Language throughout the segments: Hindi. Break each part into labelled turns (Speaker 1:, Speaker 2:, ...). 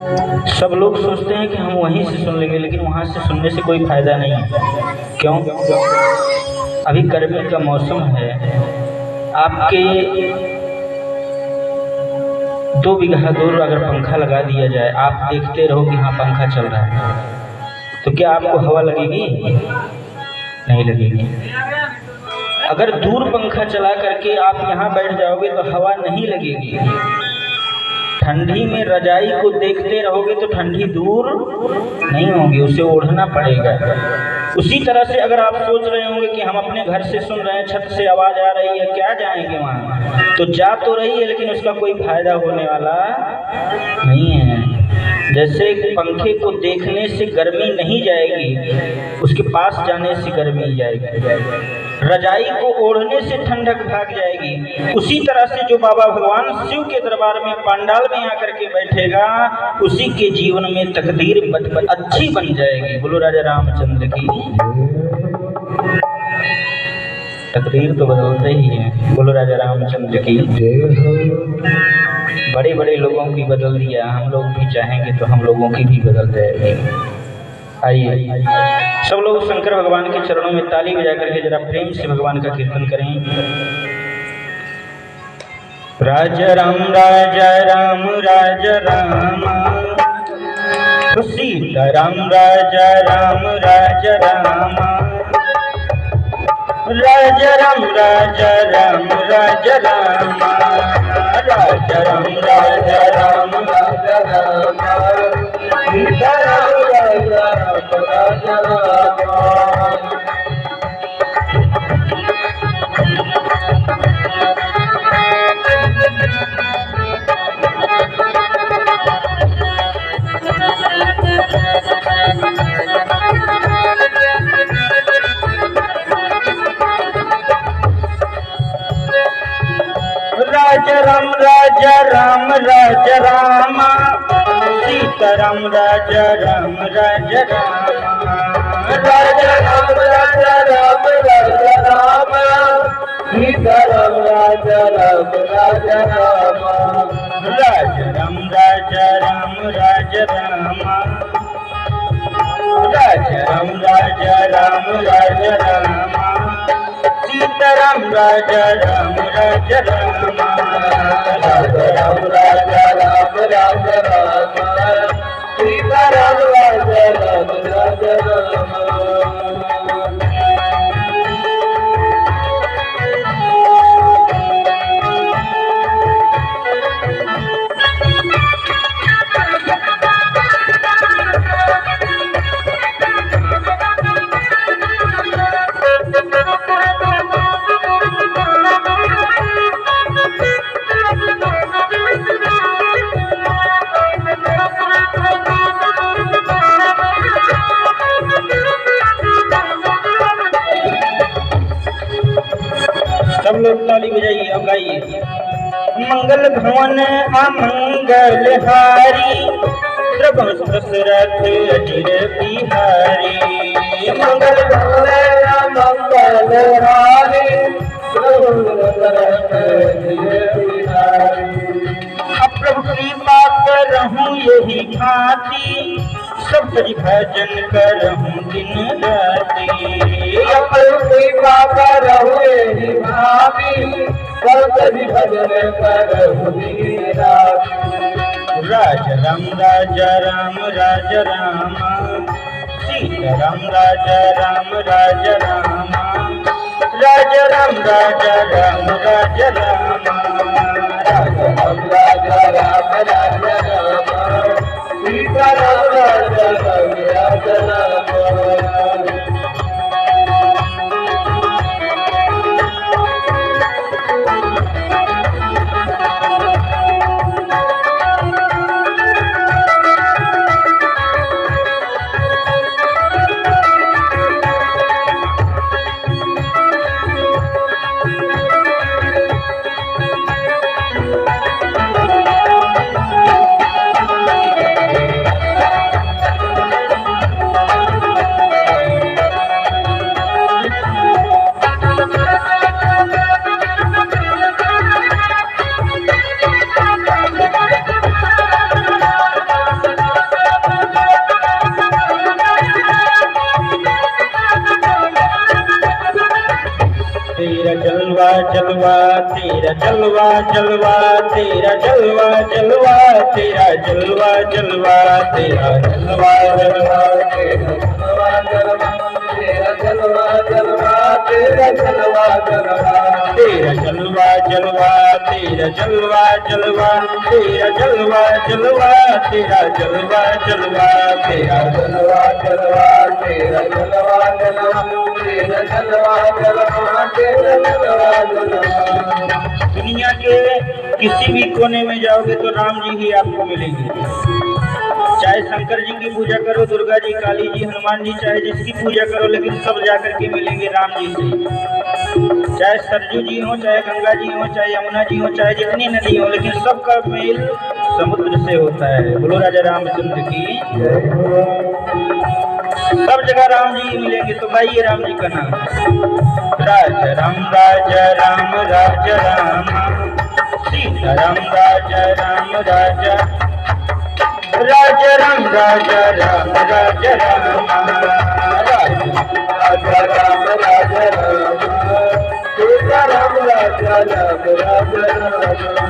Speaker 1: सब लोग सोचते हैं कि हम वहीं से सुन लेंगे, लेकिन वहाँ से सुनने से कोई फायदा नहीं है। क्यों? अभी गर्मी का मौसम है, आपके 2 बीघा दूर अगर पंखा लगा दिया जाए, आप देखते रहो कि हाँ पंखा चल रहा है, तो क्या आपको हवा लगेगी? नहीं लगेगी। अगर दूर पंखा चला करके आप यहाँ बैठ जाओगे तो हवा नहीं लगेगी। ठंडी में रजाई को देखते रहोगे तो ठंडी दूर नहीं होगी, उसे ओढ़ना पड़ेगा। उसी तरह से अगर आप सोच रहे होंगे कि हम अपने घर से सुन रहे हैं, छत से आवाज़ आ रही है, क्या जाएंगे वहाँ? तो जा तो रही है, लेकिन उसका कोई फायदा होने वाला नहीं है। जैसे पंखे को देखने से गर्मी नहीं जाएगी, उसके पास जाने से गर्मी जाएगी। रजाई को ओढ़ने से ठंडक भाग जाएगी। उसी तरह से जो बाबा भगवान शिव के दरबार में पंडाल में आकर के बैठेगा, उसी के जीवन में तकदीर अच्छी बन जाएगी। बोलो राजा रामचंद्र की। तकदीर तो बदलते ही है। बोलो राजा रामचंद्र की। बड़े बड़े लोगों की बदल दिया, हम लोग भी चाहेंगे तो हम लोगों की भी बदल जाएगी। आइए सब लोग शंकर भगवान के चरणों में ताली बजा करके जरा प्रेम से भगवान का कीर्तन करें। राजा राम राजा राम राजा राम, सीता राम राजा राम राजा राम, राजा राम राजा राम राजा राम, राजा राम राजा राम राजा राम, सीता राम राजा राम राजा राम। राजा राम राजा राम राजा राम, सीता राम राजा राम राजा राम, राजा राम राजा राम राजा राम, सीता राम राजा राम राजा राम, राजा राम राजा राम राजा राम, राजा राम राजा राम राजा राम, सीता राम राजा राम राजा राम, राजा राम राजा राम राजा राम, सीता राम राजा राम राजा राम। सब लोग ताली बजाइए, अब गाइए। मंगल भवन अमंगल हारी, प्रभु दशरथ अजिर बिहारी, मंगल भवन अमंगल हारी, प्रभु दशरथ अजिर बिहारी। प्रभु कृपा करहूँ यही भांति, सब भजन करहूँ दिन राति, प्रभु कृपा करहूँ यही भांति, सब भजन करहूँ दिन राति। राजा राम राजा राम राजा राम, सीता राम राजा राम राजा राम, राजा राम राजा राम राजा राम, राजा राम राजा राम राजा राम, सीता राम राजा राम राजा राम। जलवा तेरा जलवा जलवा तेरा जलवा जलवा तेरा जलवा जलवा तेरा जलवा जलवा तेरा जलवा जलवा तेरा जलवा जलवा तेरा जलवा जलवा तेरा जलवा जलवा तेरा जलवा जलवा तेरा जलवा जलवा तेरा जलवा जलवा तेरा जलवा जलवा तेरा जलवा जलवा तेरा जलवा जलवा। दुनिया के किसी भी कोने में जाओगे तो राम जी ही आपको मिलेंगे। चाहे शंकर जी की पूजा करो, दुर्गा जी, काली जी, हनुमान जी, चाहे जिसकी पूजा करो, लेकिन सब जाकर के मिलेंगे राम जी से। चाहे सरजू जी हो, चाहे गंगा जी हो, चाहे यमुना जी हो, चाहे जितनी नदी हो, लेकिन सबका मेल समुद्र से होता है। बोलो राजा रामचंद्र की। सब जगह राम जी मिलेंगे। तो गाइए राम जी का नाम। राजा राम राजा राम राजा राम सीता राम राजा राम राजा राजा राम राजा राम राजा राम राजा राम राजा राम सीता राम राजा राम राजा राम।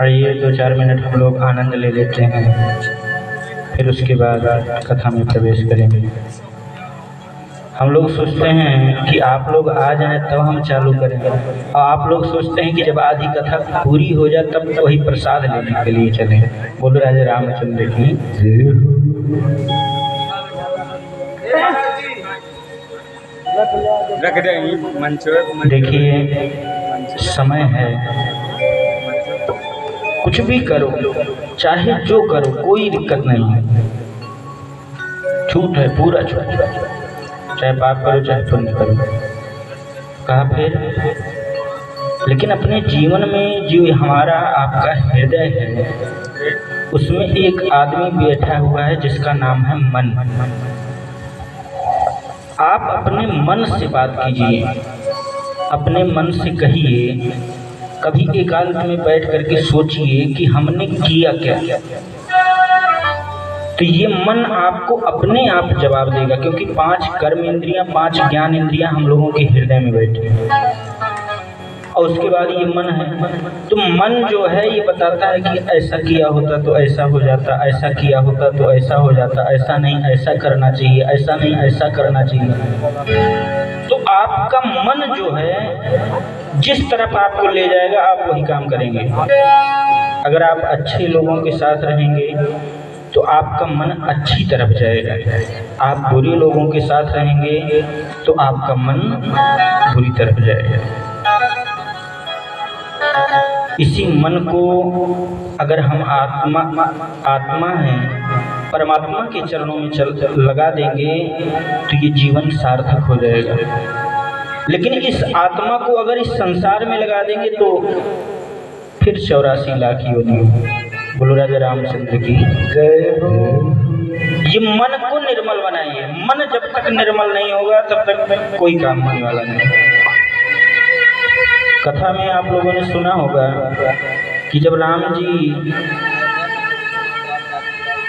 Speaker 1: आइए 2-4 मिनट हम लोग आनंद ले लेते हैं, फिर उसके बाद कथा में प्रवेश करेंगे। हम लोग सोचते हैं कि आप लोग आ जाएं तब हम चालू करेंगे, और आप लोग सोचते हैं कि जब आधी कथा पूरी हो जाए तब वही प्रसाद लेने के लिए चलें। बोलो राजा रामचंद्र की।
Speaker 2: रख देंगे मंच।
Speaker 1: देखिए समय है, कुछ भी करो, चाहे जो करो, कोई दिक्कत नहीं है। छूट है, पूरा छूट, चाहे पाप करो चाहे पुण्य करो। कहा फिर, लेकिन अपने जीवन में जो हमारा आपका हृदय है, उसमें एक आदमी बैठा हुआ है जिसका नाम है मन। आप अपने मन से बात कीजिए, अपने मन से कहिए। कभी एकांत में बैठ करके सोचिए कि हमने किया क्या। तो ये मन आपको अपने आप जवाब देगा, क्योंकि 5 कर्म इंद्रियां, 5 ज्ञान इंद्रियां हम लोगों के हृदय में बैठी हैं, और उसके बाद ये मन है। तो मन जो है ये बताता है कि ऐसा किया होता तो ऐसा हो जाता, ऐसा किया होता तो ऐसा हो जाता, ऐसा नहीं ऐसा करना चाहिए, ऐसा नहीं ऐसा करना चाहिए। तो आपका मन जो है जिस तरफ आपको ले जाएगा आप वही काम करेंगे। अगर आप अच्छे लोगों के साथ रहेंगे तो आपका मन अच्छी तरफ जाएगा, आप बुरे लोगों के साथ रहेंगे तो आपका मन बुरी तरफ जाएगा। इसी मन को अगर हम आत्मा है परमात्मा के चरणों में लगा देंगे तो ये जीवन सार्थक हो जाएगा। लेकिन इस आत्मा को अगर इस संसार में लगा देंगे तो फिर 84 लाख योनि। बोलो राजा रामचंद्र की जय हो। ये मन को निर्मल बनाइए। मन जब तक निर्मल नहीं होगा तब तक कोई काम होने वाला नहीं। कथा में आप लोगों ने सुना होगा कि जब राम जी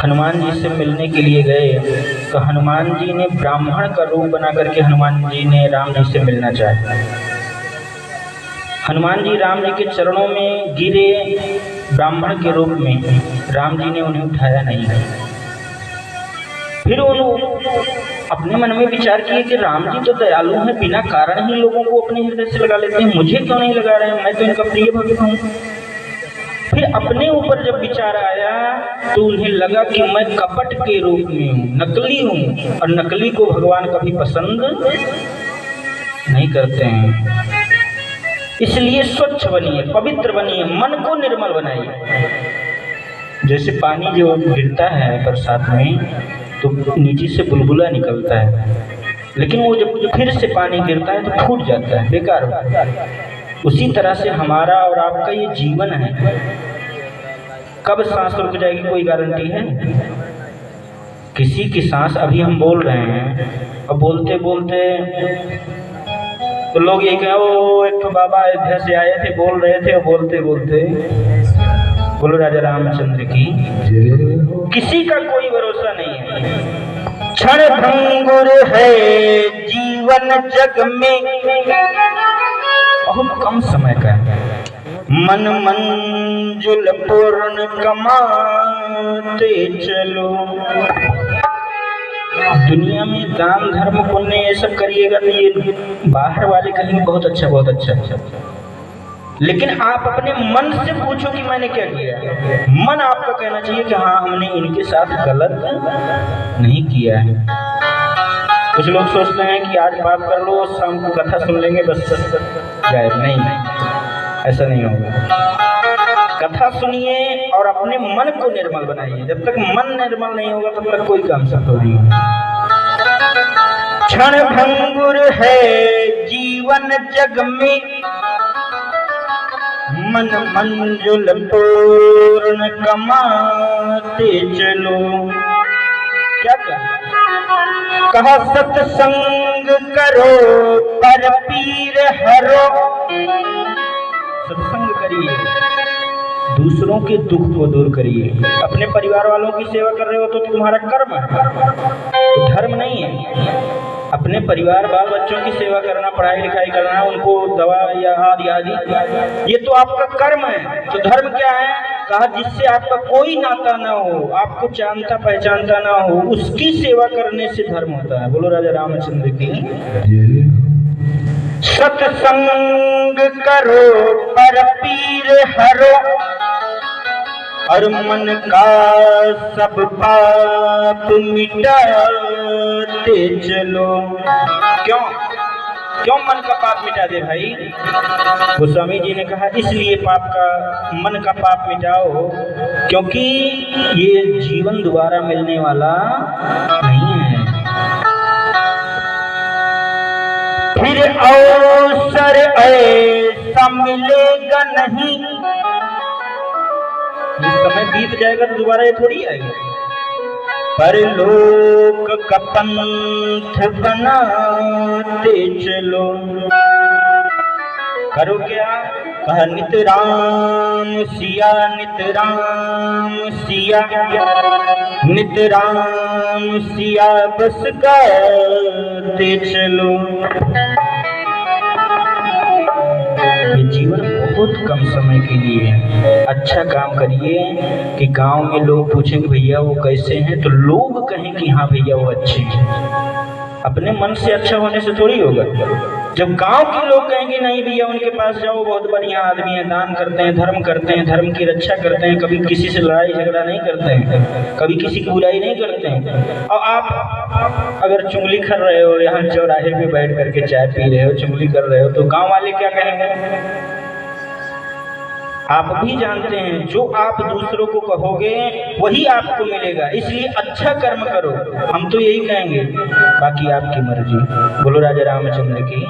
Speaker 1: हनुमान जी से मिलने के लिए गए तो हनुमान जी ने ब्राह्मण का रूप बना करके हनुमान जी ने राम जी से मिलना चाहा। हनुमान जी राम जी के चरणों में गिरे ब्राह्मण के रूप में, राम जी ने उन्हें उठाया नहीं। फिर उन्होंने अपने मन में विचार किए कि राम जी तो दयालु हैं, बिना कारण ही लोगों को अपने हृदय से लगा लेते हैं, मुझे क्यों नहीं लगा रहे हैं, मैं तो इनका प्रिय भक्त हूँ। फिर अपने ऊपर जब विचार आया तो उन्हें लगा कि मैं कपट के रूप में हूँ, नकली हूँ, और नकली को भगवान कभी पसंद नहीं करते हैं। इसलिए स्वच्छ बनिए, पवित्र बनिए, मन को निर्मल बनाइए। जैसे पानी जो गिरता है बरसात में तो नीचे से बुलबुला निकलता है, लेकिन वो जब फिर से पानी गिरता है तो फूट जाता है, बेकार होता है। उसी तरह से हमारा और आपका ये जीवन है, कब सांस रुक जाएगी कोई गारंटी है? किसी की सांस, अभी हम बोल रहे हैं और बोलते बोलते तो लोग ये कहे वो एक तो बाबा अयोध्या से आए थे, बोल रहे थे और बोलते बोलते। बोलो राजा रामचंद्र की। किसी का कोई भरोसा नहीं है। क्षण भंगुर है जीवन जग में, बहुत कम समय का है। मन मंजुल पूर्ण कमाते चलो। दुनिया में दान धर्म पुण्य ये सब करिएगा तो ये बाहर वाले कहेंगे बहुत अच्छा बहुत अच्छा, लेकिन आप अपने मन से पूछो कि मैंने क्या किया। मन आपका कहना चाहिए कि हाँ हमने इनके साथ गलत नहीं किया है। कुछ लोग सोचते हैं कि आज पाप कर लो, शाम को कथा सुन लेंगे बस गायब। नहीं, ऐसा नहीं होगा। कथा सुनिए और अपने मन को निर्मल बनाइए। जब तक मन निर्मल नहीं होगा तब तक कोई काम सफल नहीं होगा। क्षण भंगुर है जीवन जग में, मन मंजुल पूर्ण कमाते चलो। क्या कहा सत्संग करो पर पीर हरो। सत्संग करिए, दूसरों के दुख को दूर करिए। अपने परिवार वालों की सेवा कर रहे हो तो तुम्हारा कर्म है, तो धर्म नहीं है। अपने परिवार बाल बच्चों की सेवा करना, पढ़ाई लिखाई करना, उनको दवा या आदि, ये तो आपका कर्म है। तो धर्म क्या है? कहा जिससे आपका कोई नाता ना हो, आपको जानता पहचानता ना हो, उसकी सेवा करने से धर्म होता है। बोलो राजा रामचंद्र की। सत्संग करो पर पीर हरो, और मन का सब पाप मिटाते चलो। क्यों मन का पाप मिटा दे भाई? गोस्वामी जी ने कहा इसलिए मन का पाप मिटाओ क्योंकि ये जीवन दोबारा मिलने वाला नहीं है। फिर अवसर ऐसा मिलेगा नहीं, ये समय बीत जाएगा तो दोबारा ये थोड़ी आएगा। परलोक का पंथ बनाते चलो। करो क्या? कहा नित राम सिया, नित राम सिया, नित राम सिया बस गाते चलो। ये जीवन बहुत कम समय के लिए है। अच्छा काम करिए कि गांव में लोग पूछेंगे भैया वो कैसे हैं, तो लोग कहें कि हाँ भैया वो अच्छे हैं। अपने मन से अच्छा होने से थोड़ी होगा। जब गांव के लोग कहेंगे नहीं भैया उनके पास जाओ बहुत बढ़िया आदमी है, दान करते हैं, धर्म की रक्षा करते हैं, कभी किसी से लड़ाई झगड़ा नहीं करते हैं, कभी किसी की बुराई नहीं करते हैं, और आप अगर चुगली कर रहे हो, यहाँ चौराहे पे बैठ करके चाय पी रहे हो, चुगली कर रहे हो, तो गांव वाले क्या कहेंगे? आप भी जानते हैं जो आप दूसरों को कहोगे वही आपको मिलेगा। इसलिए अच्छा कर्म करो, हम तो यही कहेंगे, बाकी आपकी मर्जी। बोलो राजा रामचंद्र की।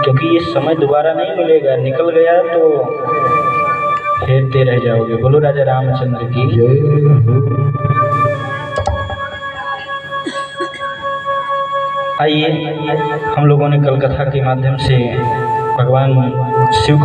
Speaker 1: क्योंकि ये समय दोबारा नहीं मिलेगा, निकल गया तो फेरते रह जाओगे। बोलो राजा रामचंद्र की। आइए हम लोगों ने कल कथा के माध्यम से भगवान शिव